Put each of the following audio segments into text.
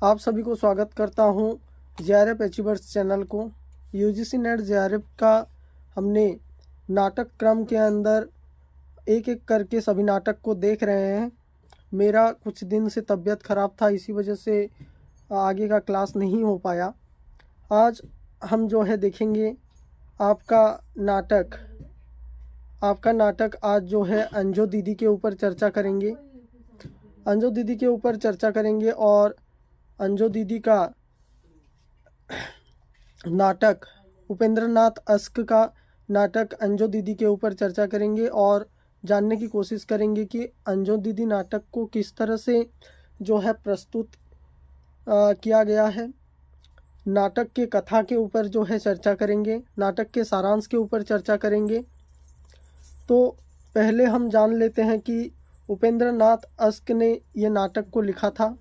आप सभी को स्वागत करता हूं जेआरएफ अचीवर्स चैनल को। यूजीसी नेट जेआरएफ का हमने नाटक क्रम के अंदर एक एक करके सभी नाटक को देख रहे हैं। मेरा कुछ दिन से तबीयत ख़राब था, इसी वजह से आगे का क्लास नहीं हो पाया। आज हम जो है देखेंगे आपका नाटक आज जो है अंजू दीदी के ऊपर चर्चा करेंगे। अंजू दीदी के ऊपर चर्चा करेंगे और अंजू दीदी का नाटक उपेंद्र नाथ अस्क का नाटक अंजू दीदी के ऊपर चर्चा करेंगे और जानने की कोशिश करेंगे कि अंजू दीदी नाटक को किस तरह से जो है प्रस्तुत किया गया है। नाटक के कथा के ऊपर जो है चर्चा करेंगे, नाटक के सारांश के ऊपर चर्चा करेंगे। तो पहले हम जान लेते हैं कि उपेंद्र नाथ अस्क ने ये नाटक को लिखा था।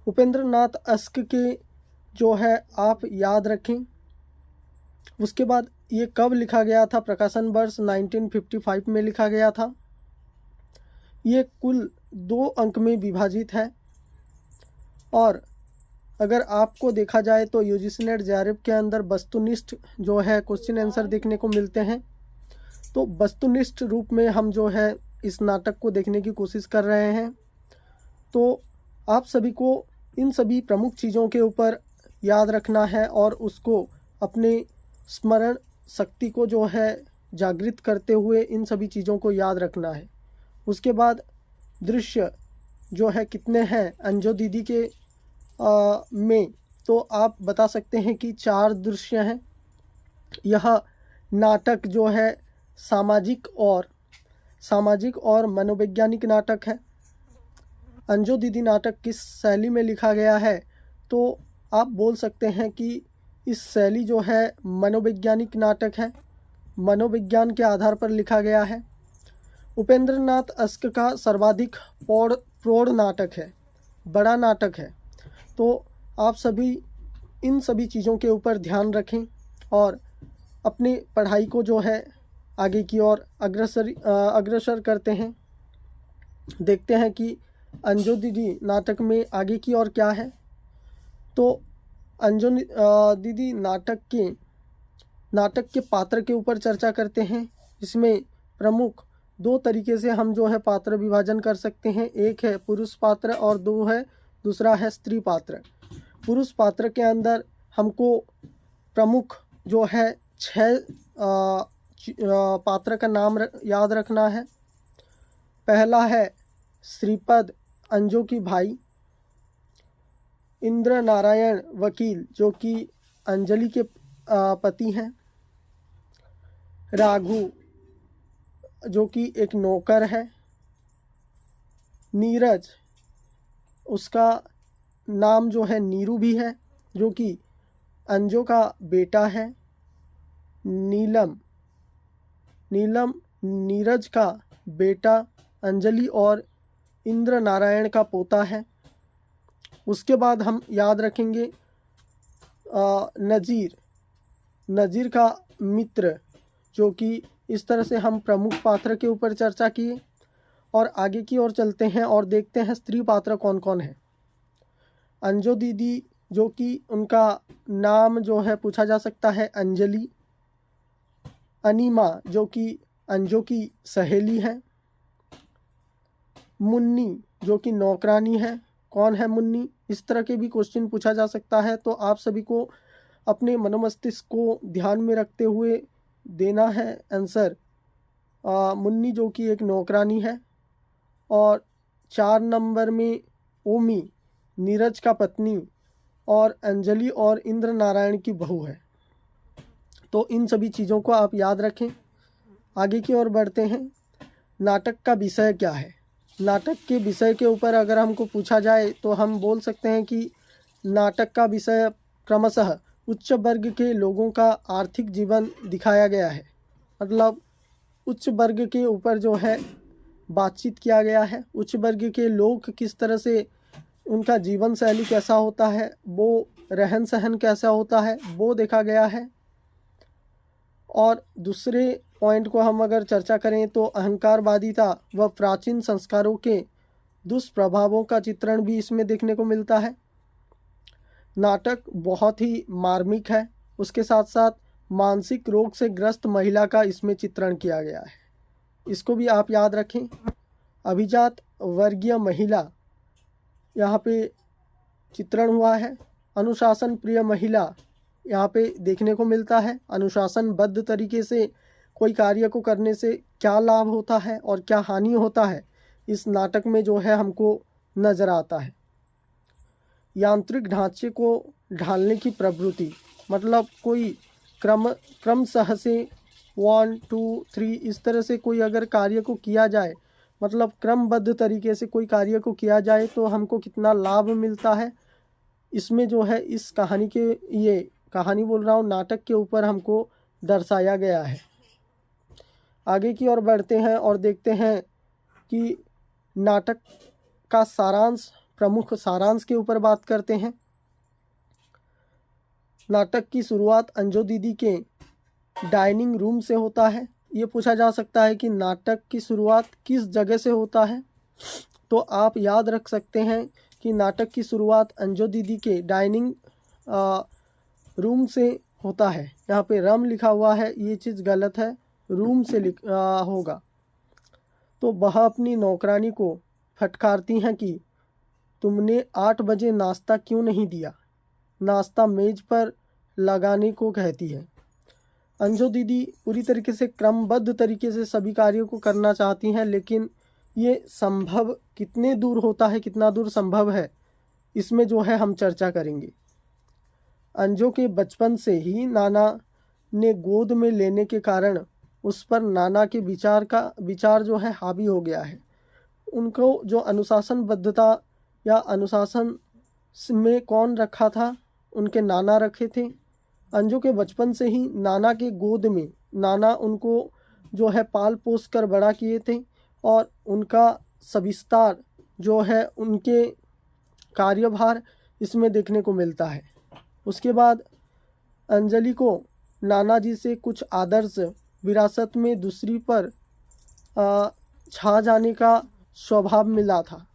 उपेंद्र नाथ अस्क के जो है आप याद रखें। उसके बाद ये कब लिखा गया था? प्रकाशन वर्ष 1955 में लिखा गया था। ये कुल 2 अंक में विभाजित है और अगर आपको देखा जाए तो यूजीसी नेट जेआरएफ के अंदर वस्तुनिष्ठ जो है क्वेश्चन आंसर देखने को मिलते हैं। तो वस्तुनिष्ठ रूप में हम जो है इस नाटक को देखने की कोशिश कर रहे हैं। तो आप सभी को इन सभी प्रमुख चीज़ों के ऊपर याद रखना है और उसको अपने स्मरण शक्ति को जो है जागृत करते हुए इन सभी चीज़ों को याद रखना है। उसके बाद दृश्य जो है कितने हैं अंजू दीदी के में, तो आप बता सकते हैं कि 4 दृश्य हैं। यह नाटक जो है सामाजिक और मनोवैज्ञानिक नाटक है। अंजू दीदी नाटक किस शैली में लिखा गया है? तो आप बोल सकते हैं कि इस शैली जो है मनोवैज्ञानिक नाटक है, मनोविज्ञान के आधार पर लिखा गया है। उपेंद्र नाथ अस्क का सर्वाधिक प्रौढ़ नाटक है, बड़ा नाटक है। तो आप सभी इन सभी चीज़ों के ऊपर ध्यान रखें और अपनी पढ़ाई को जो है आगे की ओर अग्रसर करते हैं। देखते हैं कि अंजू दीदी नाटक में आगे की ओर क्या है। तो अंजू दीदी नाटक के पात्र के ऊपर चर्चा करते हैं। इसमें प्रमुख 2 तरीके से हम जो है पात्र विभाजन कर सकते हैं। एक है पुरुष पात्र और दूसरा है स्त्री पात्र। पुरुष पात्र के अंदर हमको प्रमुख जो है 6 पात्र का नाम याद रखना है। पहला है श्रीपद, अंजू की भाई। इंद्र नारायण वकील जो कि अंजलि के पति हैं। राघु जो कि एक नौकर है। नीरज, उसका नाम जो है नीरू भी है, जो कि अंजू का बेटा है। नीलम नीरज का बेटा अंजलि और इंद्र नारायण का पोता है। उसके बाद हम याद रखेंगे नज़ीर का मित्र, जो कि इस तरह से हम प्रमुख पात्र के ऊपर चर्चा किए और आगे की ओर चलते हैं और देखते हैं स्त्री पात्र कौन कौन है। अंजू दीदी जो कि उनका नाम जो है पूछा जा सकता है अंजलि। अनीमा जो कि अंजू की सहेली है। मुन्नी जो कि नौकरानी है। कौन है मुन्नी? इस तरह के भी क्वेश्चन पूछा जा सकता है। तो आप सभी को अपने मनोमस्तिष्क को ध्यान में रखते हुए देना है आंसर। मुन्नी जो कि एक नौकरानी है। और 4 नंबर में ओमी, नीरज का पत्नी और अंजलि और इंद्र नारायण की बहू है। तो इन सभी चीज़ों को आप याद रखें। आगे की ओर बढ़ते हैं। नाटक का विषय क्या है? नाटक के विषय के ऊपर अगर हमको पूछा जाए तो हम बोल सकते हैं कि नाटक का विषय क्रमशः उच्च वर्ग के लोगों का आर्थिक जीवन दिखाया गया है। मतलब उच्च वर्ग के ऊपर जो है बातचीत किया गया है। उच्च वर्ग के लोग किस तरह से उनका जीवन शैली कैसा होता है, वो रहन सहन कैसा होता है, वो देखा गया है। और दूसरे पॉइंट को हम अगर चर्चा करें तो अहंकारवादिता व प्राचीन संस्कारों के दुष्प्रभावों का चित्रण भी इसमें देखने को मिलता है। नाटक बहुत ही मार्मिक है। उसके साथ साथ मानसिक रोग से ग्रस्त महिला का इसमें चित्रण किया गया है, इसको भी आप याद रखें। अभिजात वर्गीय महिला यहाँ पे चित्रण हुआ है। अनुशासन प्रिय महिला यहाँ पे देखने को मिलता है। अनुशासनबद्ध तरीके से कोई कार्य को करने से क्या लाभ होता है और क्या हानि होता है, इस नाटक में जो है हमको नज़र आता है। यांत्रिक ढांचे को ढालने की प्रवृत्ति, मतलब कोई क्रमशः से 1 2 3 इस तरह से कोई अगर कार्य को किया जाए, मतलब क्रमबद्ध तरीके से कोई कार्य को किया जाए तो हमको कितना लाभ मिलता है, इसमें जो है इस कहानी के, ये कहानी बोल रहा हूँ, नाटक के ऊपर हमको दर्शाया गया है। आगे की ओर बढ़ते हैं और देखते हैं कि नाटक का सारांश, प्रमुख सारांश के ऊपर बात करते हैं। नाटक की शुरुआत अंजू दीदी के डाइनिंग रूम से होता है। ये पूछा जा सकता है कि नाटक की शुरुआत किस जगह से होता है, तो आप याद रख सकते हैं कि नाटक की शुरुआत अंजू दीदी के डाइनिंग रूम से होता है। यहाँ पे रम लिखा हुआ है, ये चीज़ गलत है, रूम से होगा। तो वह अपनी नौकरानी को फटकारती हैं कि तुमने 8 बजे नाश्ता क्यों नहीं दिया, नाश्ता मेज पर लगाने को कहती है। अंजू दीदी पूरी तरीके से क्रमबद्ध तरीके से सभी कार्यों को करना चाहती हैं, लेकिन ये संभव कितने दूर होता है, कितना दूर संभव है, इसमें जो है हम चर्चा करेंगे। अंजू के बचपन से ही नाना ने गोद में लेने के कारण उस पर नाना के विचार जो है हावी हो गया है। उनको जो अनुशासनबद्धता या अनुशासन में कौन रखा था, उनके नाना रखे थे। अंजू के बचपन से ही नाना के गोद में नाना उनको जो है पाल पोस कर बड़ा किए थे और उनका सविस्तार जो है उनके कार्यभार इसमें देखने को मिलता है। उसके बाद अंजलि को नाना जी से कुछ आदर्श विरासत में दूसरी पर छा जाने का स्वभाव मिला था।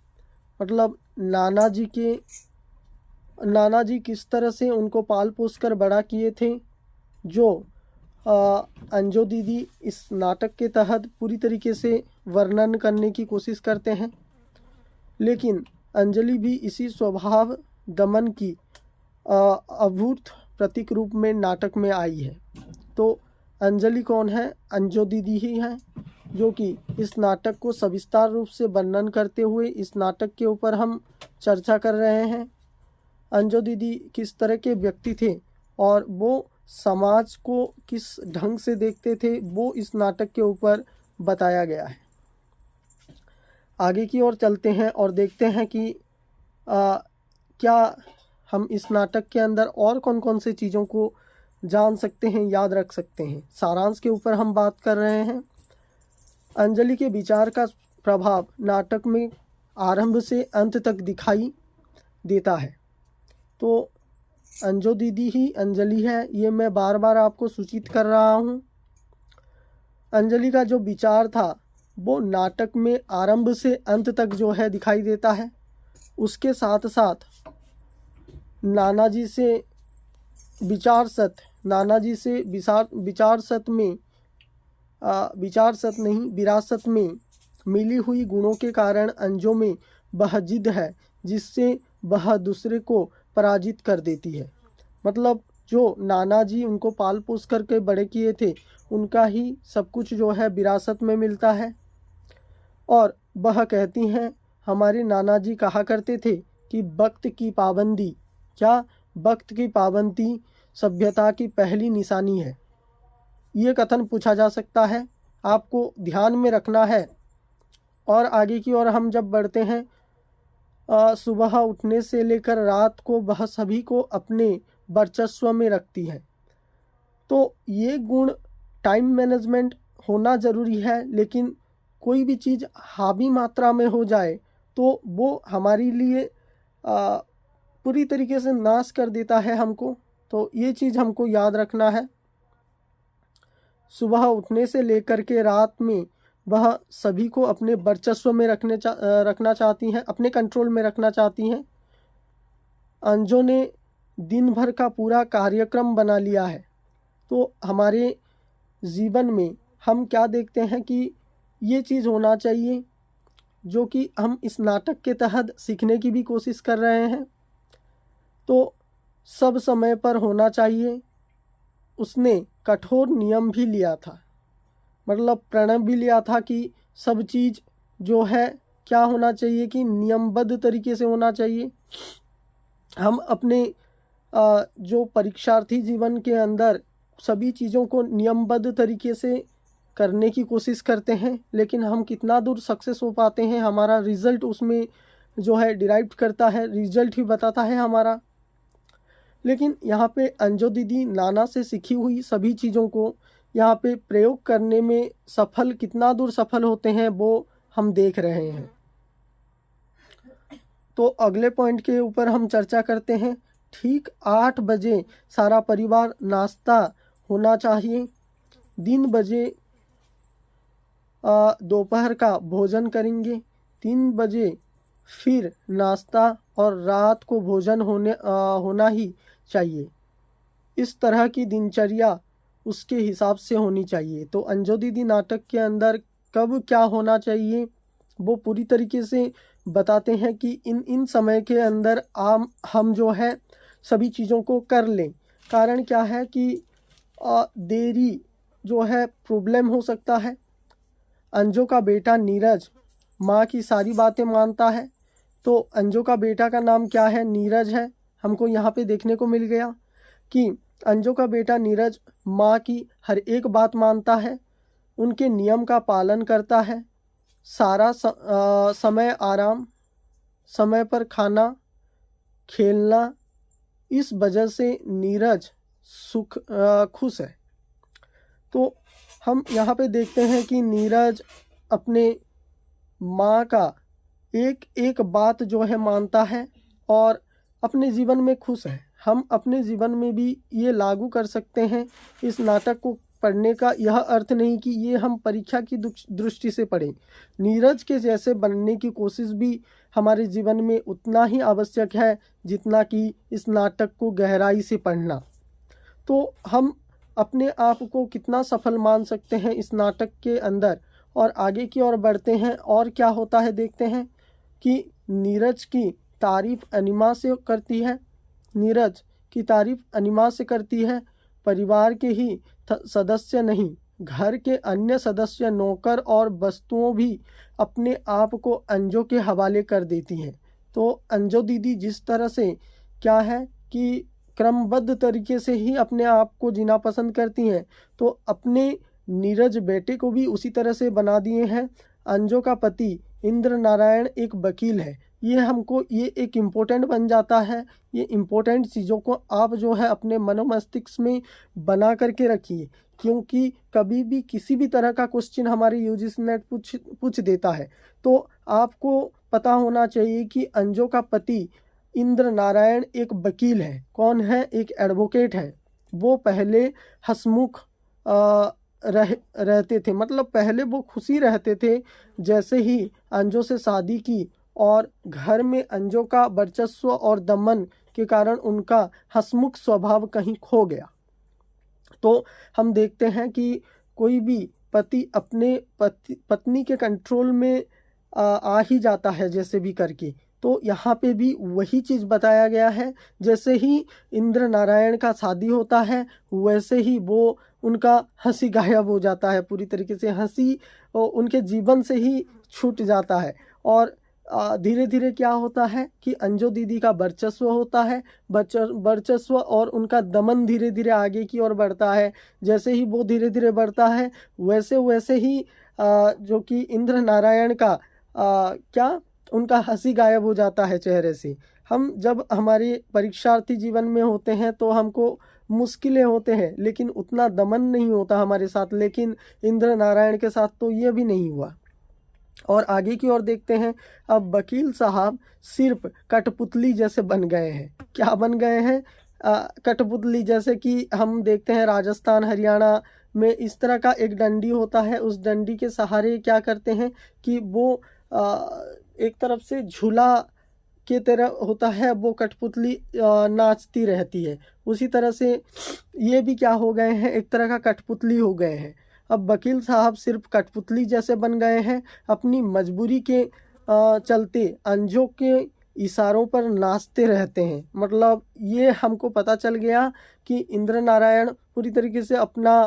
मतलब नाना जी किस तरह से उनको पाल पोस कर बड़ा किए थे, जो अंजू दीदी इस नाटक के तहत पूरी तरीके से वर्णन करने की कोशिश करते हैं। लेकिन अंजलि भी इसी स्वभाव दमन की अभूत प्रतीक रूप में नाटक में आई है। तो अंजलि कौन है? अंजू दीदी ही हैं, जो कि इस नाटक को सविस्तार रूप से वर्णन करते हुए इस नाटक के ऊपर हम चर्चा कर रहे हैं। अंजू दीदी किस तरह के व्यक्ति थे और वो समाज को किस ढंग से देखते थे, वो इस नाटक के ऊपर बताया गया है। आगे की ओर चलते हैं और देखते हैं कि क्या हम इस नाटक के अंदर और कौन कौन से चीज़ों को जान सकते हैं, याद रख सकते हैं। सारांश के ऊपर हम बात कर रहे हैं। अंजलि के विचार का प्रभाव नाटक में आरंभ से अंत तक दिखाई देता है। तो अंजू दीदी ही अंजलि है, ये मैं बार बार आपको सूचित कर रहा हूँ। अंजलि का जो विचार था वो नाटक में आरंभ से अंत तक जो है दिखाई देता है। उसके साथ साथ नाना जी से विरासत में मिली हुई गुणों के कारण अंजू में वह जिद है जिससे वह दूसरे को पराजित कर देती है। मतलब जो नाना जी उनको पाल पोस करके बड़े किए थे, उनका ही सब कुछ जो है विरासत में मिलता है। और वह कहती हैं, हमारे नाना जी कहा करते थे कि वक्त की पाबंदी, क्या वक्त की पाबंदी सभ्यता की पहली निशानी है। ये कथन पूछा जा सकता है, आपको ध्यान में रखना है। और आगे की ओर हम जब बढ़ते हैं, सुबह उठने से लेकर रात को वह सभी को अपने वर्चस्व में रखती है। तो ये गुण, टाइम मैनेजमेंट होना ज़रूरी है, लेकिन कोई भी चीज़ हावी मात्रा में हो जाए तो वो हमारे लिए पूरी तरीके से नाश कर देता है हमको। तो ये चीज़ हमको याद रखना है। सुबह उठने से लेकर के रात में वह सभी को अपने वर्चस्व में रखना चाहती हैं, अपने कंट्रोल में रखना चाहती हैं। अंजू ने दिन भर का पूरा कार्यक्रम बना लिया है। तो हमारे जीवन में हम क्या देखते हैं कि ये चीज़ होना चाहिए जो कि हम इस नाटक के तहत सीखने की भी कोशिश कर रहे हैं। तो सब समय पर होना चाहिए। उसने कठोर नियम भी लिया था, मतलब प्रण भी लिया था कि सब चीज़ जो है क्या होना चाहिए कि नियमबद्ध तरीके से होना चाहिए। हम अपने जो परीक्षार्थी जीवन के अंदर सभी चीज़ों को नियमबद्ध तरीके से करने की कोशिश करते हैं, लेकिन हम कितना दूर सक्सेस हो पाते हैं, हमारा रिज़ल्ट उसमें जो है डिराइव करता है, रिज़ल्ट ही बताता है हमारा। लेकिन यहाँ पे अंजू दीदी नाना से सीखी हुई सभी चीज़ों को यहाँ पे प्रयोग करने में कितना दूर सफल होते हैं वो हम देख रहे हैं। तो अगले पॉइंट के ऊपर हम चर्चा करते हैं। ठीक 8 बजे सारा परिवार नाश्ता होना चाहिए। 3 बजे दोपहर का भोजन करेंगे। 3 बजे फिर नाश्ता और रात को भोजन होना ही चाहिए। इस तरह की दिनचर्या उसके हिसाब से होनी चाहिए। तो अंजू दीदी नाटक के अंदर कब क्या होना चाहिए वो पूरी तरीके से बताते हैं कि इन समय के अंदर हम जो है सभी चीज़ों को कर लें। कारण क्या है कि देरी जो है प्रॉब्लम हो सकता है। अंजू का बेटा नीरज माँ की सारी बातें मानता है। तो अंजू का बेटा का नाम क्या है? नीरज है। हमको यहाँ पे देखने को मिल गया कि अंजू का बेटा नीरज माँ की हर एक बात मानता है, उनके नियम का पालन करता है। सारा समय आराम, समय पर खाना, खेलना, इस वजह से नीरज खुश है। तो हम यहाँ पे देखते हैं कि नीरज अपने माँ का एक एक बात जो है मानता है और अपने जीवन में खुश है। हम अपने जीवन में भी ये लागू कर सकते हैं। इस नाटक को पढ़ने का यह अर्थ नहीं कि ये हम परीक्षा की दृष्टि से पढ़ें। नीरज के जैसे बनने की कोशिश भी हमारे जीवन में उतना ही आवश्यक है जितना कि इस नाटक को गहराई से पढ़ना। तो हम अपने आप को कितना सफल मान सकते हैं इस नाटक के अंदर। और आगे की ओर बढ़ते हैं और क्या होता है देखते हैं कि नीरज की तारीफ अनिमा से करती है। नीरज की तारीफ अनिमा से करती है। परिवार के ही सदस्य नहीं, घर के अन्य सदस्य, नौकर और वस्तुओं भी अपने आप को अंजू के हवाले कर देती हैं। तो अंजू दीदी जिस तरह से क्या है कि क्रमबद्ध तरीके से ही अपने आप को जीना पसंद करती हैं, तो अपने नीरज बेटे को भी उसी तरह से बना दिए हैं। अंजू का पति इंद्र नारायण एक वकील है। ये हमको ये एक इम्पोर्टेंट बन जाता है। ये इम्पोर्टेंट चीज़ों को आप जो है अपने मनोमस्तिष्क में बना करके रखिए, क्योंकि कभी भी किसी भी तरह का क्वेश्चन हमारे यूजीसी नेट पूछ देता है तो आपको पता होना चाहिए कि अंजू का पति इंद्र नारायण एक वकील है। कौन है? एक एडवोकेट है। वो पहले हंसमुख रहते थे, मतलब पहले वो खुशी रहते थे। जैसे ही अंजू से शादी की और घर में अंजू का वर्चस्व और दमन के कारण उनका हंसमुख स्वभाव कहीं खो गया। तो हम देखते हैं कि कोई भी पति अपने पत्नी के कंट्रोल में आ ही जाता है जैसे भी करके। तो यहाँ पे भी वही चीज़ बताया गया है। जैसे ही इंद्र नारायण का शादी होता है वैसे ही वो उनका हंसी गायब हो जाता है। पूरी तरीके से हंसी उनके जीवन से ही छूट जाता है। और धीरे धीरे क्या होता है कि अंजू दीदी का वर्चस्व होता है। वर्चस्व और उनका दमन धीरे धीरे आगे की ओर बढ़ता है। जैसे ही वो धीरे धीरे बढ़ता है वैसे वैसे ही जो कि इंद्र नारायण का क्या उनका हंसी गायब हो जाता है चेहरे से। हम जब हमारे परीक्षार्थी जीवन में होते हैं तो हमको मुश्किलें होते हैं, लेकिन उतना दमन नहीं होता हमारे साथ। लेकिन इंद्र नारायण के साथ तो ये भी नहीं हुआ। और आगे की ओर देखते हैं। अब वकील साहब सिर्फ कठपुतली जैसे बन गए हैं। क्या बन गए हैं? कठपुतली। जैसे कि हम देखते हैं राजस्थान, हरियाणा में इस तरह का एक डंडी होता है, उस डंडी के सहारे क्या करते हैं कि वो एक तरफ से झूला के तरह होता है, वो कठपुतली नाचती रहती है। उसी तरह से ये भी क्या हो गए हैं, एक तरह का कठपुतली हो गए हैं। अब वकील साहब सिर्फ कठपुतली जैसे बन गए हैं, अपनी मजबूरी के चलते अंजों के इशारों पर नाचते रहते हैं। मतलब ये हमको पता चल गया कि इंद्र नारायण पूरी तरीके से अपना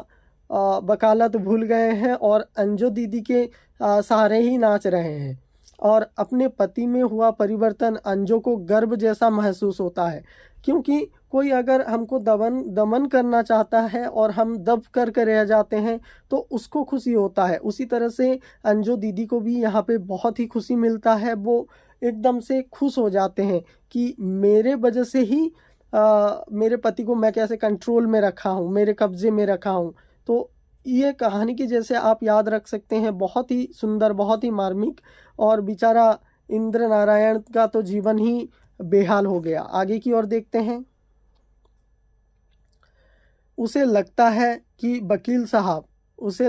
वकालत भूल गए हैं और अंजू दीदी के सहारे ही नाच रहे हैं। और अपने पति में हुआ परिवर्तन अंजू को गर्व जैसा महसूस होता है, क्योंकि कोई अगर हमको दमन करना चाहता है और हम दब कर रह जाते हैं तो उसको खुशी होता है। उसी तरह से अंजू दीदी को भी यहाँ पे बहुत ही खुशी मिलता है। वो एकदम से खुश हो जाते हैं कि मेरे वजह से ही मेरे पति को मैं कैसे कंट्रोल में रखा हूँ, मेरे कब्जे में रखा हूँ। तो ये कहानी की जैसे आप याद रख सकते हैं, बहुत ही सुंदर, बहुत ही मार्मिक। और बेचारा इंद्र नारायण का तो जीवन ही बेहाल हो गया। आगे की ओर देखते हैं। उसे लगता है कि वकील साहब उसे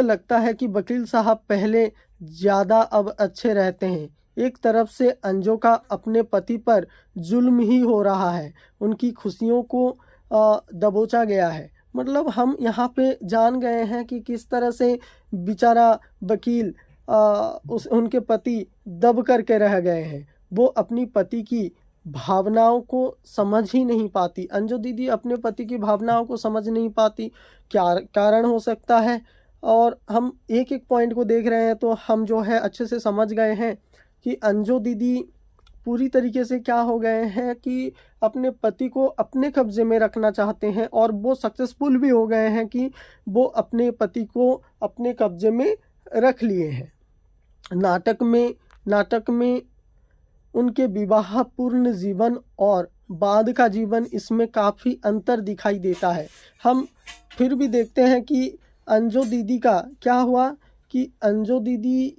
लगता है कि वकील साहब पहले ज़्यादा अब अच्छे रहते हैं। एक तरफ से अंजू का अपने पति पर जुल्म ही हो रहा है, उनकी खुशियों को दबोचा गया है। मतलब हम यहाँ पे जान गए हैं कि किस तरह से बेचारा वकील उनके पति दब करके रह गए हैं। वो अपनी पति की भावनाओं को समझ ही नहीं पाती। अंजू दीदी अपने पति की भावनाओं को समझ नहीं पाती। क्या कारण हो सकता है? और हम एक एक पॉइंट को देख रहे हैं तो हम जो है अच्छे से समझ गए हैं कि अंजू दीदी पूरी तरीके से क्या हो गए हैं कि अपने पति को अपने कब्जे में रखना चाहते हैं, और वो सक्सेसफुल भी हो गए हैं कि वो अपने पति को अपने कब्जे में रख लिए हैं। नाटक में उनके विवाहपूर्ण जीवन और बाद का जीवन, इसमें काफ़ी अंतर दिखाई देता है। हम फिर भी देखते हैं कि अंजू दीदी का क्या हुआ कि अंजू दीदी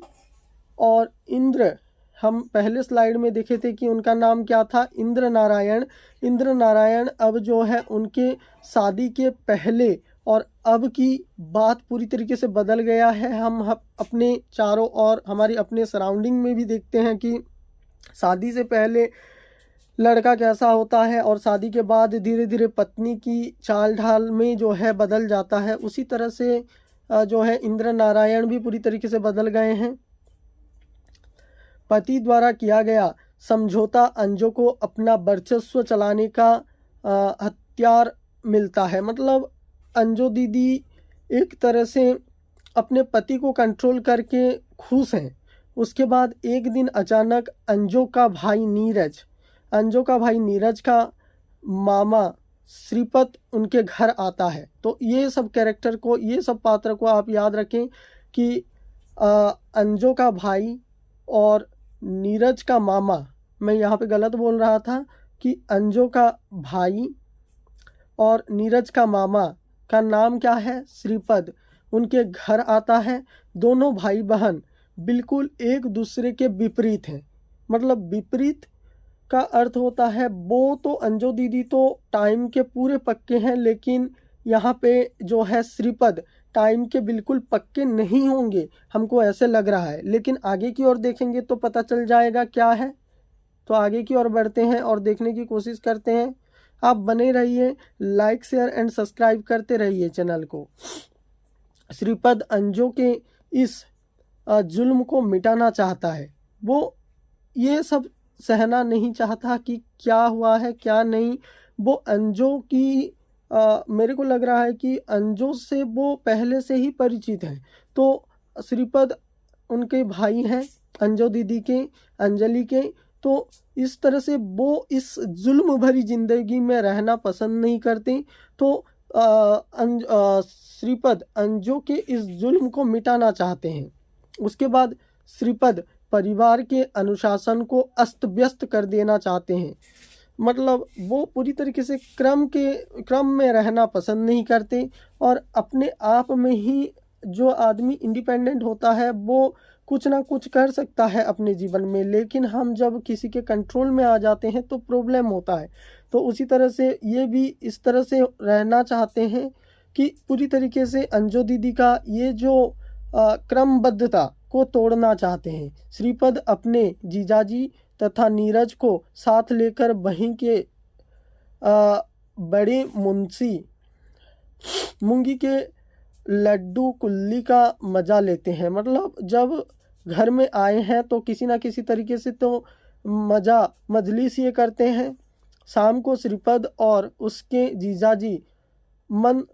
और इंद्र, हम पहले स्लाइड में देखे थे कि उनका नाम क्या था, इंद्र नारायण अब जो है उनके शादी के पहले और अब की बात पूरी तरीके से बदल गया है। हम अपने चारों ओर हमारी अपने सराउंडिंग में भी देखते हैं कि शादी से पहले लड़का कैसा होता है और शादी के बाद धीरे धीरे पत्नी की चाल ढाल में जो है बदल जाता है। उसी तरह से जो है इंद्र नारायण भी पूरी तरीके से बदल गए हैं। पति द्वारा किया गया समझौता अंजू को अपना वर्चस्व चलाने का हथियार मिलता है। मतलब अंजू दीदी एक तरह से अपने पति को कंट्रोल करके खुश हैं। उसके बाद एक दिन अचानक अंजू का भाई नीरज का मामा श्रीपद उनके घर आता है। तो ये सब पात्र को आप याद रखें कि अंजू का भाई और नीरज का मामा, मैं यहाँ पे गलत बोल रहा था कि अंजू का भाई और नीरज का मामा का नाम क्या है, श्रीपद, उनके घर आता है। दोनों भाई बहन बिल्कुल एक दूसरे के विपरीत हैं। मतलब विपरीत का अर्थ होता है, वो तो अंजू दीदी तो टाइम के पूरे पक्के हैं, लेकिन यहाँ पे जो है श्रीपद टाइम के बिल्कुल पक्के नहीं होंगे, हमको ऐसे लग रहा है। लेकिन आगे की ओर देखेंगे तो पता चल जाएगा क्या है। तो आगे की ओर बढ़ते हैं और देखने की कोशिश करते हैं। आप बने रहिए, लाइक शेयर एंड सब्सक्राइब करते रहिए चैनल को। श्रीपद अंजू के इस जुल्म को मिटाना चाहता है। वो ये सब सहना नहीं चाहता कि क्या हुआ है क्या नहीं। वो अंजू की मेरे को लग रहा है कि अंजू से वो पहले से ही परिचित हैं। तो श्रीपद उनके भाई हैं अंजू दीदी के, अंजलि के। तो इस तरह से वो इस जुल्म भरी जिंदगी में रहना पसंद नहीं करते। तो श्रीपद अंजू के इस जुल्म को मिटाना चाहते हैं। उसके बाद श्रीपद परिवार के अनुशासन को अस्त व्यस्त कर देना चाहते हैं। मतलब वो पूरी तरीके से क्रम में रहना पसंद नहीं करते, और अपने आप में ही जो आदमी इंडिपेंडेंट होता है वो कुछ ना कुछ कर सकता है अपने जीवन में। लेकिन हम जब किसी के कंट्रोल में आ जाते हैं तो प्रॉब्लम होता है। तो उसी तरह से ये भी इस तरह से रहना चाहते हैं कि पूरी तरीके से अंजू दीदी का ये जो क्रमबद्धता को तोड़ना चाहते हैं। श्रीपद अपने जीजाजी तथा नीरज को साथ लेकर वहीं के बड़े मुंशी मूंगी के लड्डू कुल्ली का मज़ा लेते हैं। मतलब जब घर में आए हैं तो किसी ना किसी तरीके से तो मजलिस ये करते हैं। शाम को श्रीपद और उसके जीजाजी मन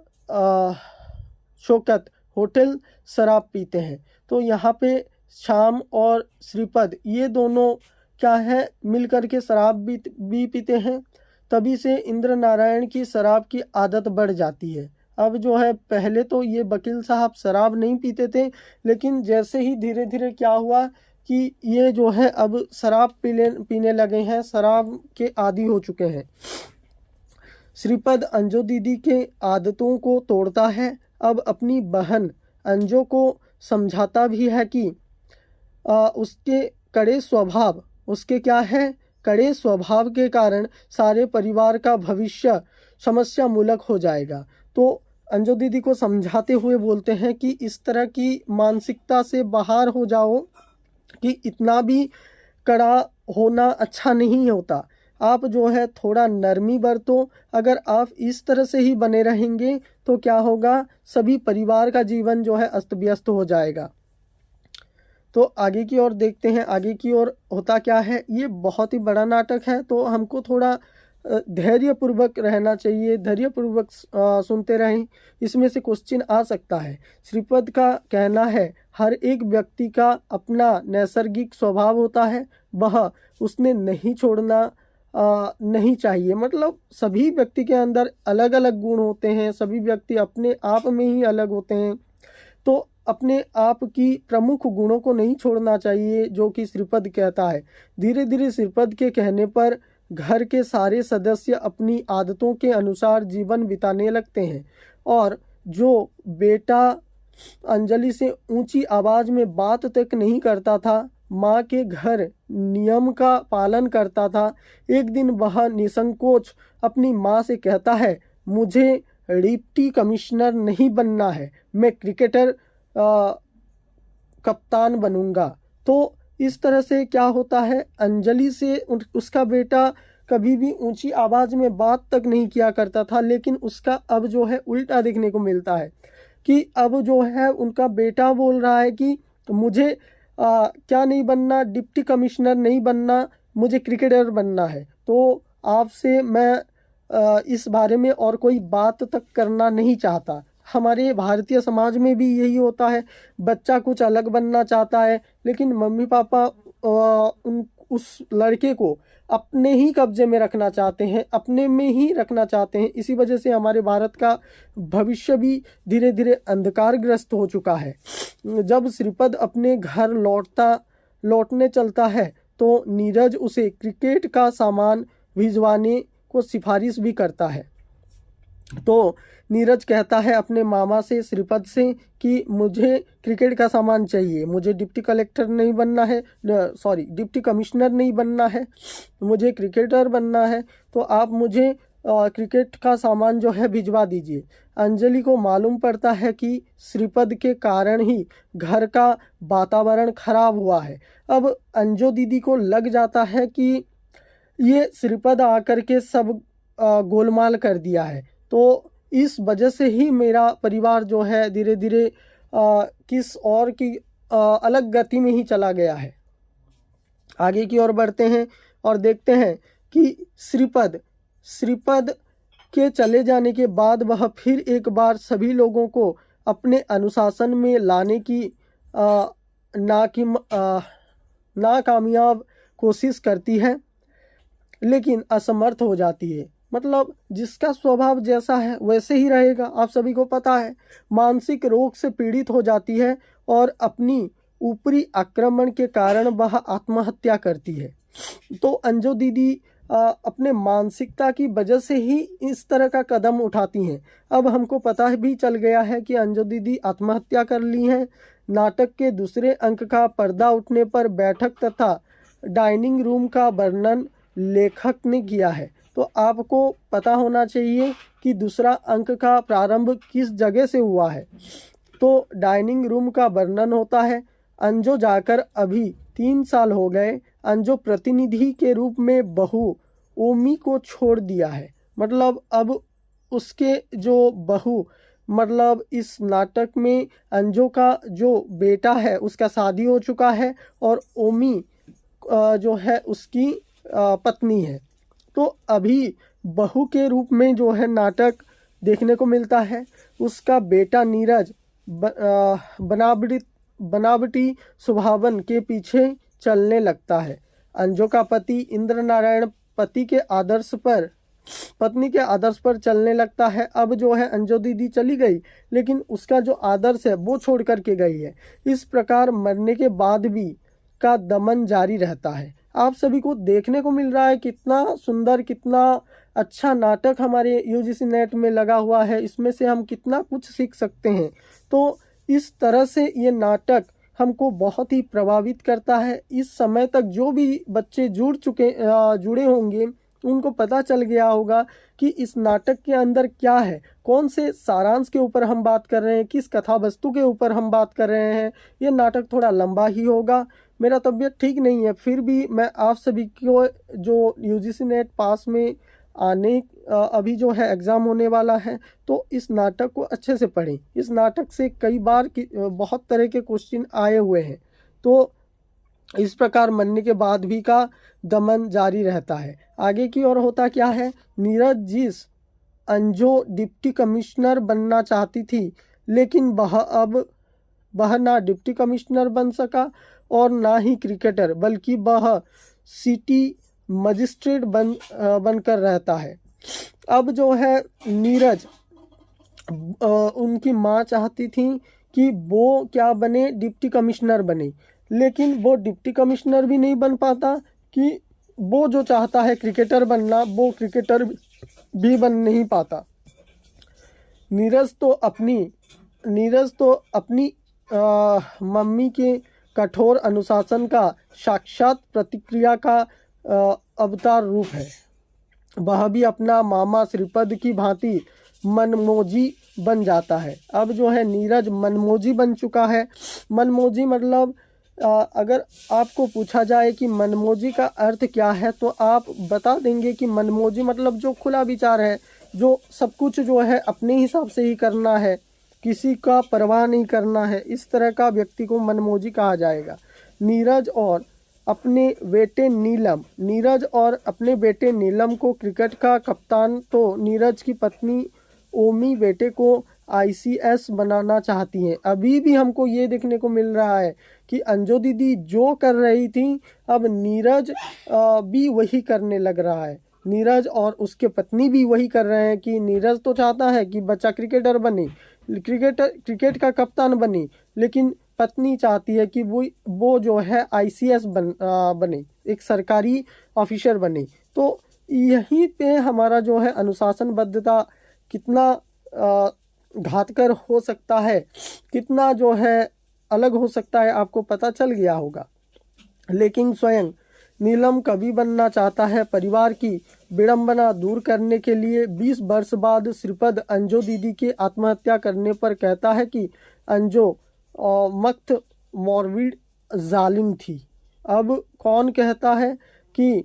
शौकत होटल शराब पीते हैं। तो यहाँ पे शाम और श्रीपद ये दोनों क्या है मिलकर के शराब भी पीते हैं। तभी से इंद्र नारायण की शराब की आदत बढ़ जाती है। अब जो है पहले तो ये वकील साहब शराब नहीं पीते थे, लेकिन जैसे ही धीरे धीरे क्या हुआ कि ये जो है अब शराब पीने लगे हैं, शराब के आदी हो चुके हैं। श्रीपद अंजू दीदी के आदतों को तोड़ता है। अब अपनी बहन अंजू को समझाता भी है कि उसके कड़े स्वभाव के कारण सारे परिवार का भविष्य समस्या मूलक हो जाएगा। तो अंजू दीदी को समझाते हुए बोलते हैं कि इस तरह की मानसिकता से बाहर हो जाओ कि इतना भी कड़ा होना अच्छा नहीं होता। आप जो है थोड़ा नरमी बरतो। अगर आप इस तरह से ही बने रहेंगे तो क्या होगा, सभी परिवार का जीवन जो है अस्त व्यस्त हो जाएगा। तो आगे की ओर देखते हैं, आगे की ओर होता क्या है। ये बहुत ही बड़ा नाटक है तो हमको थोड़ा धैर्यपूर्वक रहना चाहिए, धैर्यपूर्वक सुनते रहें। इसमें से क्वेश्चन आ सकता है। श्रीपद का कहना है हर एक व्यक्ति का अपना नैसर्गिक स्वभाव होता है, वह उसने नहीं छोड़ना नहीं चाहिए। मतलब सभी व्यक्ति के अंदर अलग अलग गुण होते हैं, सभी व्यक्ति अपने आप में ही अलग होते हैं। तो अपने आप की प्रमुख गुणों को नहीं छोड़ना चाहिए, जो कि श्रीपद कहता है। धीरे धीरे श्रीपद के कहने पर घर के सारे सदस्य अपनी आदतों के अनुसार जीवन बिताने लगते हैं। और जो बेटा अंजलि से ऊंची आवाज में बात तक नहीं करता था, माँ के घर नियम का पालन करता था, एक दिन वह निसंकोच अपनी माँ से कहता है, मुझे डिप्टी कमिश्नर नहीं बनना है, मैं क्रिकेटर कप्तान बनूंगा। तो इस तरह से क्या होता है, अंजलि से उसका बेटा कभी भी ऊंची आवाज़ में बात तक नहीं किया करता था, लेकिन उसका अब जो है उल्टा देखने को मिलता है कि अब जो है उनका बेटा बोल रहा है कि मुझे क्या नहीं बनना, डिप्टी कमिश्नर नहीं बनना, मुझे क्रिकेटर बनना है। तो आपसे मैं इस बारे में और कोई बात तक करना नहीं चाहता। हमारे भारतीय समाज में भी यही होता है, बच्चा कुछ अलग बनना चाहता है, लेकिन मम्मी पापा उस लड़के को अपने ही कब्जे में रखना चाहते हैं, अपने में ही रखना चाहते हैं। इसी वजह से हमारे भारत का भविष्य भी धीरे धीरे अंधकारग्रस्त हो चुका है। जब श्रीपद अपने घर लौटने चलता है तो नीरज उसे क्रिकेट का सामान भिजवाने को सिफारिश भी करता है। तो नीरज कहता है अपने मामा से, श्रीपद से, कि मुझे क्रिकेट का सामान चाहिए, मुझे डिप्टी कमिश्नर नहीं बनना है, मुझे क्रिकेटर बनना है। तो आप मुझे क्रिकेट का सामान जो है भिजवा दीजिए। अंजलि को मालूम पड़ता है कि श्रीपद के कारण ही घर का वातावरण खराब हुआ है। अब अंजू दीदी को लग जाता है कि ये श्रीपद आकर के सब गोलमाल कर दिया है, तो इस वजह से ही मेरा परिवार जो है धीरे धीरे किस और की अलग गति में ही चला गया है। आगे की ओर बढ़ते हैं और देखते हैं कि श्रीपद के चले जाने के बाद वह फिर एक बार सभी लोगों को अपने अनुशासन में लाने की नाकामयाब कोशिश करती है, लेकिन असमर्थ हो जाती है। मतलब जिसका स्वभाव जैसा है वैसे ही रहेगा। आप सभी को पता है, मानसिक रोग से पीड़ित हो जाती है और अपनी ऊपरी आक्रमण के कारण वह आत्महत्या करती है। तो अंजू दीदी अपने मानसिकता की वजह से ही इस तरह का कदम उठाती हैं। अब हमको पता भी चल गया है कि अंजू दीदी आत्महत्या कर ली हैं। नाटक के दूसरे अंक का पर्दा उठने पर बैठक तथा डाइनिंग रूम का वर्णन लेखक ने किया है। तो आपको पता होना चाहिए कि दूसरा अंक का प्रारंभ किस जगह से हुआ है। तो डाइनिंग रूम का वर्णन होता है, अंजो जाकर अभी 3 साल हो गए। अंजो प्रतिनिधि के रूप में बहू ओमी को छोड़ दिया है। मतलब अब उसके जो बहू, मतलब इस नाटक में अंजो का जो बेटा है उसका शादी हो चुका है और ओमी जो है उसकी पत्नी है। तो अभी बहू के रूप में जो है नाटक देखने को मिलता है। उसका बेटा नीरज बनावटी स्वभावन के पीछे चलने लगता है। अंजो का पति इंद्र नारायण पत्नी के आदर्श पर चलने लगता है। अब जो है अंजो दीदी चली गई, लेकिन उसका जो आदर्श है वो छोड़ करके गई है। इस प्रकार मरने के बाद भी का दमन जारी रहता है। आप सभी को देखने को मिल रहा है कितना सुंदर, कितना अच्छा नाटक हमारे यूजीसी नेट में लगा हुआ है। इसमें से हम कितना कुछ सीख सकते हैं। तो इस तरह से ये नाटक हमको बहुत ही प्रभावित करता है। इस समय तक जो भी बच्चे जुड़े होंगे उनको पता चल गया होगा कि इस नाटक के अंदर क्या है, कौन से सारांश के ऊपर हम बात कर रहे हैं, किस कथा वस्तु के ऊपर हम बात कर रहे हैं। ये नाटक थोड़ा लंबा ही होगा। मेरा तबीयत ठीक नहीं है, फिर भी मैं आप सभी को जो यूजीसी नेट पास में अभी जो है एग्ज़ाम होने वाला है, तो इस नाटक को अच्छे से पढ़ें। इस नाटक से कई बार बहुत तरह के क्वेश्चन आए हुए हैं। तो इस प्रकार मरने के बाद भी का दमन जारी रहता है। आगे की ओर होता क्या है, नीरज जिस अंजो डिप्टी कमिश्नर बनना चाहती थी, लेकिन वह ना डिप्टी कमिश्नर बन सका और ना ही क्रिकेटर, बल्कि वह सिटी मजिस्ट्रेट बनकर रहता है। अब जो है नीरज, उनकी माँ चाहती थी कि वो क्या बने, डिप्टी कमिश्नर बने, लेकिन वो डिप्टी कमिश्नर भी नहीं बन पाता कि वो जो चाहता है क्रिकेटर बनना, वो क्रिकेटर भी बन नहीं पाता। नीरज तो अपनी मम्मी के कठोर अनुशासन का साक्षात प्रतिक्रिया का अवतार रूप है। वह भी अपना मामा श्रीपद की भांति मनमोजी बन जाता है। अब जो है नीरज मनमोजी बन चुका है। मनमोजी मतलब अगर आपको पूछा जाए कि मनमोजी का अर्थ क्या है, तो आप बता देंगे कि मनमोजी मतलब जो खुला विचार है, जो सब कुछ जो है अपने हिसाब से ही करना है, किसी का परवाह नहीं करना है, इस तरह का व्यक्ति को मनमोजी कहा जाएगा। नीरज और अपने बेटे नीलम को क्रिकेट का कप्तान, तो नीरज की पत्नी ओमी बेटे को आईसीएस बनाना चाहती हैं। अभी भी हमको ये देखने को मिल रहा है कि अंजो दीदी जो कर रही थी, अब नीरज भी वही करने लग रहा है। नीरज और उसके पत्नी भी वही कर रहे हैं कि नीरज तो चाहता है कि बच्चा क्रिकेटर बने, क्रिकेट का कप्तान बने, लेकिन पत्नी चाहती है कि वो जो है आईसीएस बने, एक सरकारी ऑफिसर बने। तो यहीं पे हमारा जो है अनुशासनबद्धता कितना घातकर हो सकता है, कितना जो है अलग हो सकता है, आपको पता चल गया होगा। लेकिन स्वयं नीलम कवि बनना चाहता है। परिवार की विडंबना दूर करने के लिए 20 वर्ष बाद श्रीपद अंजो दीदी के आत्महत्या करने पर कहता है कि अंजो मख्त मॉर्बिड जालिम थी। अब कौन कहता है कि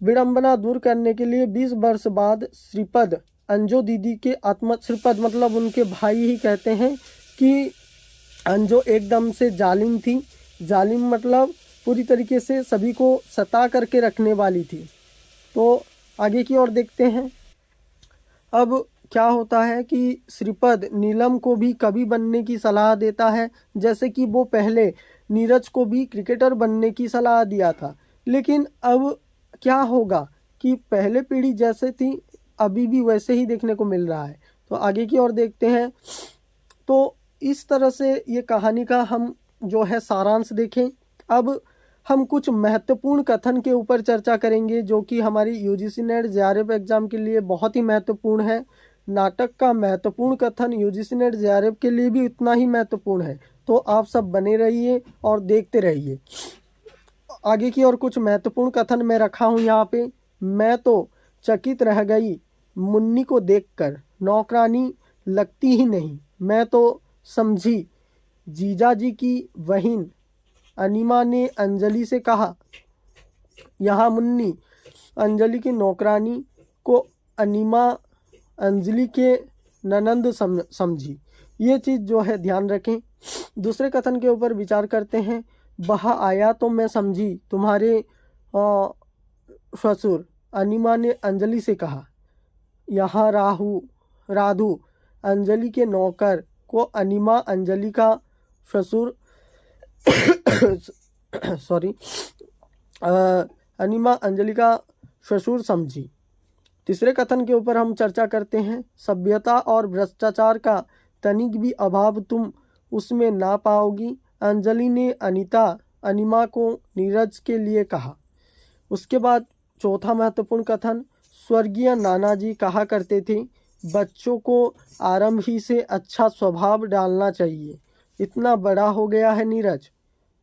विडंबना दूर करने के लिए 20 वर्ष बाद श्रीपद अंजो दीदी के श्रीपद मतलब उनके भाई ही कहते हैं कि अंजो एकदम से जालिम थी। जालिम मतलब पूरी तरीके से सभी को सता करके रखने वाली थी। तो आगे की ओर देखते हैं। अब क्या होता है कि श्रीपद नीलम को भी कवि बनने की सलाह देता है, जैसे कि वो पहले नीरज को भी क्रिकेटर बनने की सलाह दिया था। लेकिन अब क्या होगा कि पहले पीढ़ी जैसे थी अभी भी वैसे ही देखने को मिल रहा है। तो आगे की ओर देखते हैं। तो इस तरह से ये कहानी का हम जो है सारांश देखें। अब हम कुछ महत्वपूर्ण कथन के ऊपर चर्चा करेंगे जो कि हमारी यूजीसी नेट जेआरएफ एग्जाम के लिए बहुत ही महत्वपूर्ण है। नाटक का महत्वपूर्ण कथन यूजीसी नेट जेआरएफ के लिए भी उतना ही महत्वपूर्ण है। तो आप सब बने रहिए और देखते रहिए। आगे की और कुछ महत्वपूर्ण कथन मैं रखा हूँ यहाँ पे। मैं तो चकित रह गई मुन्नी को देखकर। नौकरानी लगती ही नहीं, मैं तो समझी जीजाजी की बहन। अनिमा ने अंजलि से कहा। यहाँ मुन्नी अंजलि की नौकरानी को अनिमा अंजलि के ननंद समझी। ये चीज़ जो है ध्यान रखें। दूसरे कथन के ऊपर विचार करते हैं। वह आया तो मैं समझी तुम्हारे ससुर। अनिमा ने अंजलि से कहा। यहाँ राधु अंजलि के नौकर को अनिमा अंजलि का ससुर अनिमा अंजलि का ससुर समझी। तीसरे कथन के ऊपर हम चर्चा करते हैं। सभ्यता और भ्रष्टाचार का तनिक भी अभाव तुम उसमें ना पाओगी। अंजलि ने अनिमा को नीरज के लिए कहा। उसके बाद चौथा महत्वपूर्ण कथन। स्वर्गीय नानाजी कहा करते थे, बच्चों को आरंभ ही से अच्छा स्वभाव डालना चाहिए। इतना बड़ा हो गया है नीरज,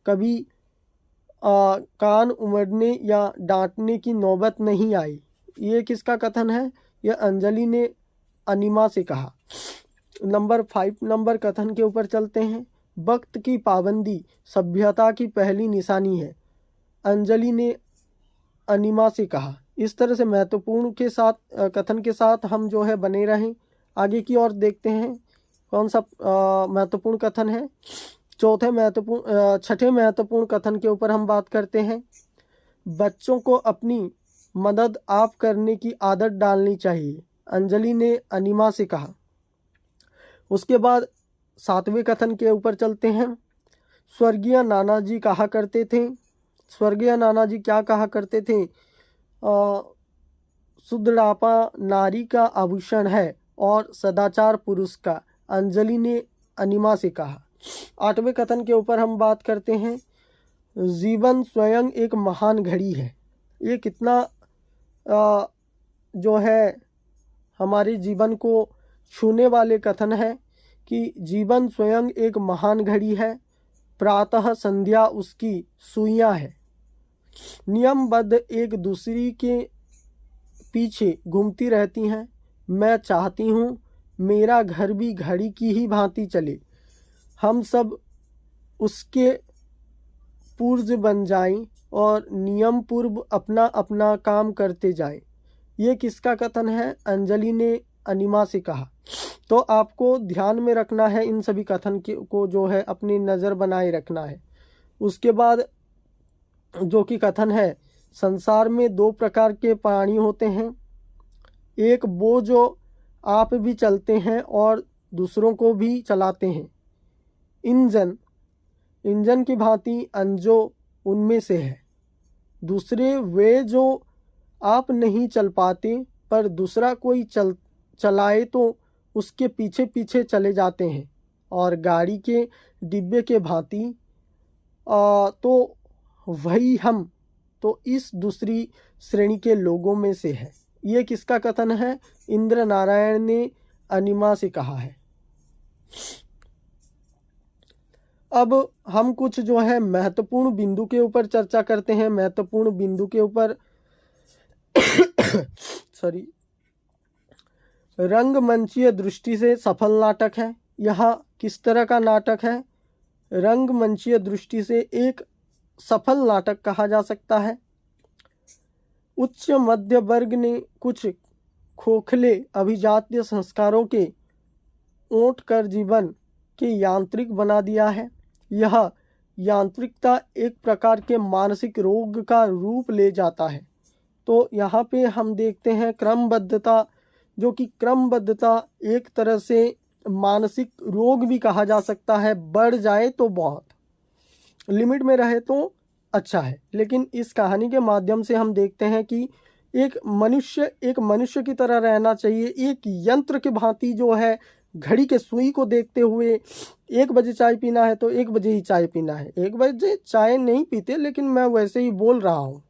कभी कान उमड़ने या डांटने की नौबत नहीं आई। ये किसका कथन है? यह अंजलि ने अनिमा से कहा। नंबर 5 नंबर कथन के ऊपर चलते हैं। वक्त की पाबंदी सभ्यता की पहली निशानी है, अंजलि ने अनिमा से कहा। इस तरह से महत्वपूर्ण के साथ कथन के साथ हम जो है बने रहें। आगे की ओर देखते हैं कौन सा महत्वपूर्ण कथन है। छठे महत्वपूर्ण कथन के ऊपर हम बात करते हैं। बच्चों को अपनी मदद आप करने की आदत डालनी चाहिए, अंजलि ने अनिमा से कहा। उसके बाद 7वें कथन के ऊपर चलते हैं। स्वर्गीय नानाजी कहा करते थे। स्वर्गीय नानाजी क्या कहा करते थे? सुदृढ़ापा नारी का आभूषण है और सदाचार पुरुष का, अंजलि ने अनिमा से कहा। 8वें कथन के ऊपर हम बात करते हैं। जीवन स्वयं एक महान घड़ी है। ये कितना जो है हमारे जीवन को छूने वाले कथन है कि जीवन स्वयं एक महान घड़ी है, प्रातः संध्या उसकी सुइयां है। नियमबद्ध एक दूसरी के पीछे घूमती रहती हैं। मैं चाहती हूँ मेरा घर भी घड़ी की ही भांति चले, हम सब उसके पुर्ज बन जाएं और नियम पूर्व अपना अपना काम करते जाएं। ये किसका कथन है? अंजलि ने अनिमा से कहा। तो आपको ध्यान में रखना है, इन सभी कथन को जो है अपनी नज़र बनाए रखना है। उसके बाद जो कि कथन है, संसार में 2 प्रकार के प्राणी होते हैं। एक वो जो आप भी चलते हैं और दूसरों को भी चलाते हैं। इंजन की भांति अंजो उनमें से है। दूसरे वे जो आप नहीं चल पाते पर दूसरा कोई चलाए तो उसके पीछे पीछे चले जाते हैं। और गाड़ी के डिब्बे के भांति तो वही हम तो इस दूसरी श्रेणी के लोगों में से है। ये किसका कथन है? इंद्र नारायण ने अनिमा से कहा है। अब हम कुछ जो है महत्वपूर्ण बिंदु के ऊपर चर्चा करते हैं। महत्वपूर्ण बिंदु के ऊपर रंगमंचीय दृष्टि से सफल नाटक है। यह किस तरह का नाटक है? रंगमंचीय दृष्टि से एक सफल नाटक कहा जा सकता है। उच्च मध्य वर्ग ने कुछ खोखले अभिजात्य संस्कारों के ओट कर जीवन के यांत्रिक बना दिया है। यह यांत्रिकता एक प्रकार के मानसिक रोग का रूप ले जाता है। तो यहाँ पे हम देखते हैं क्रमबद्धता, जो कि क्रमबद्धता एक तरह से मानसिक रोग भी कहा जा सकता है। बढ़ जाए तो बहुत, लिमिट में रहे तो अच्छा है। लेकिन इस कहानी के माध्यम से हम देखते हैं कि एक मनुष्य की तरह रहना चाहिए। एक यंत्र के भांति जो है घड़ी के सुई को देखते हुए 1 बजे चाय पीना है तो 1 बजे ही चाय पीना है। 1 बजे चाय नहीं पीते, लेकिन मैं वैसे ही बोल रहा हूँ।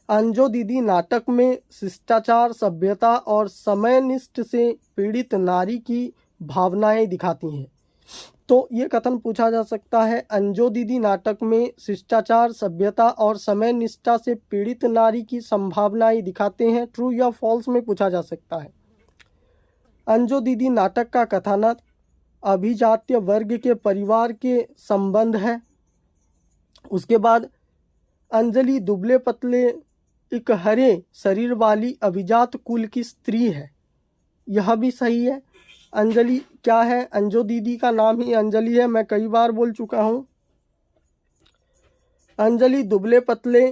अंजो दीदी नाटक में शिष्टाचार, सभ्यता और समयनिष्ठ से पीड़ित नारी की भावनाएं दिखाती हैं। तो ये कथन पूछा जा सकता है, अंजो दीदी नाटक में शिष्टाचार, सभ्यता और समय निष्ठा से पीड़ित नारी की संभावनाएं दिखाते हैं। ट्रू या फॉल्स में पूछा जा सकता है। अंजो दीदी नाटक का कथानक अभिजात्य वर्ग के परिवार के संबंध है। उसके बाद अंजलि दुबले पतले एक हरे शरीर वाली अभिजात कुल की स्त्री है, यह भी सही है। अंजलि क्या है? अंजो दीदी का नाम ही अंजलि है, मैं कई बार बोल चुका हूँ। अंजलि दुबले पतले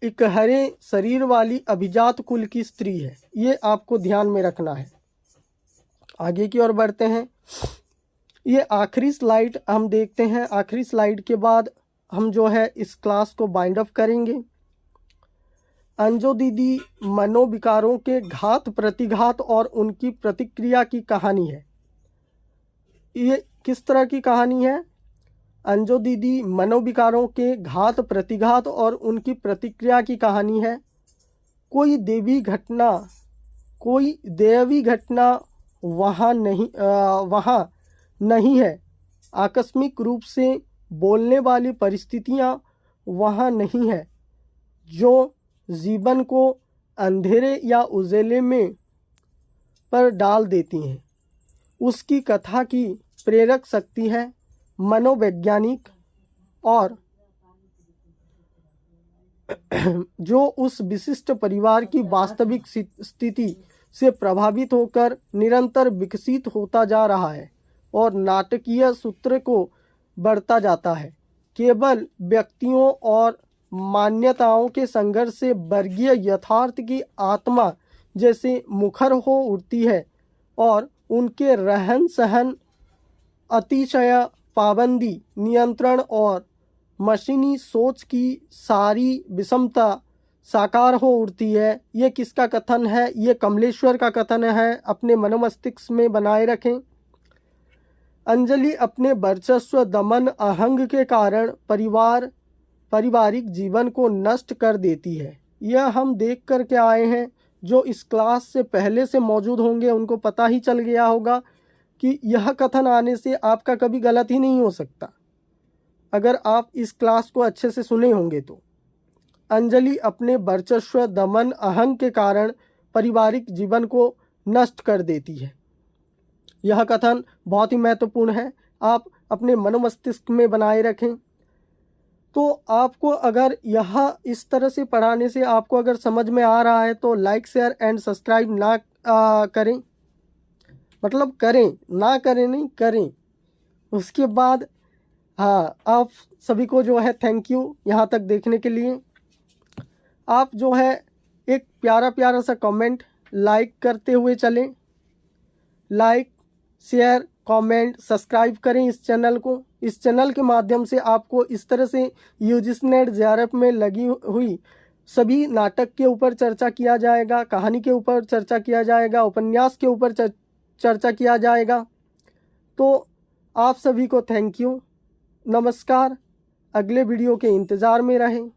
एक हरे शरीर वाली अभिजात कुल की स्त्री है, ये आपको ध्यान में रखना है। आगे की ओर बढ़ते हैं। ये आखिरी स्लाइड हम देखते हैं। आखिरी स्लाइड के बाद हम जो है इस क्लास को बाइंड अप करेंगे। अंजो दीदी मनोविकारों के घात प्रतिघात और उनकी प्रतिक्रिया की कहानी है। ये किस तरह की कहानी है? अंजो दीदी मनोविकारों के घात प्रतिघात और उनकी प्रतिक्रिया की कहानी है। कोई दैवी घटना वहाँ नहीं है। आकस्मिक रूप से बोलने वाली परिस्थितियाँ वहाँ नहीं है जो जीवन को अंधेरे या उजाले में पर डाल देती हैं। उसकी कथा की प्रेरक शक्ति है मनोवैज्ञानिक और जो उस विशिष्ट परिवार की वास्तविक स्थिति से प्रभावित होकर निरंतर विकसित होता जा रहा है और नाटकीय सूत्र को बढ़ता जाता है। केवल व्यक्तियों और मान्यताओं के संघर्ष से वर्गीय यथार्थ की आत्मा जैसे मुखर हो उठती है और उनके रहन सहन, अतिशय पाबंदी, नियंत्रण और मशीनी सोच की सारी विषमता साकार हो उठती है। ये किसका कथन है? ये कमलेश्वर का कथन है, अपने मनोमस्तिष्क में बनाए रखें। अंजलि अपने वर्चस्व, दमन, अहंग के कारण पारिवारिक जीवन को नष्ट कर देती है। यह हम देख कर के आए हैं। जो इस क्लास से पहले से मौजूद होंगे उनको पता ही चल गया होगा कि यह कथन आने से आपका कभी गलत ही नहीं हो सकता, अगर आप इस क्लास को अच्छे से सुने होंगे तो। अंजलि अपने वर्चस्व, दमन, अहंग के कारण पारिवारिक जीवन को नष्ट कर देती है। यह कथन बहुत ही महत्वपूर्ण है, आप अपने मनोमस्तिष्क में बनाए रखें। तो आपको अगर यह इस तरह से पढ़ाने से आपको अगर समझ में आ रहा है तो लाइक, शेयर एंड सब्सक्राइब ना करें, मतलब करें, ना करें नहीं, करें। उसके बाद हाँ, आप सभी को जो है थैंक यू यहाँ तक देखने के लिए। आप जो है एक प्यारा प्यारा सा कमेंट लाइक करते हुए चलें। लाइक, शेयर, कमेंट, सब्सक्राइब करें इस चैनल को। इस चैनल के माध्यम से आपको इस तरह से यूजीसी नेट जेआरएफ में लगी हुई सभी नाटक के ऊपर चर्चा किया जाएगा, कहानी के ऊपर चर्चा किया जाएगा, उपन्यास के ऊपर चर्चा किया जाएगा। तो आप सभी को थैंक यू, नमस्कार। अगले वीडियो के इंतज़ार में रहें।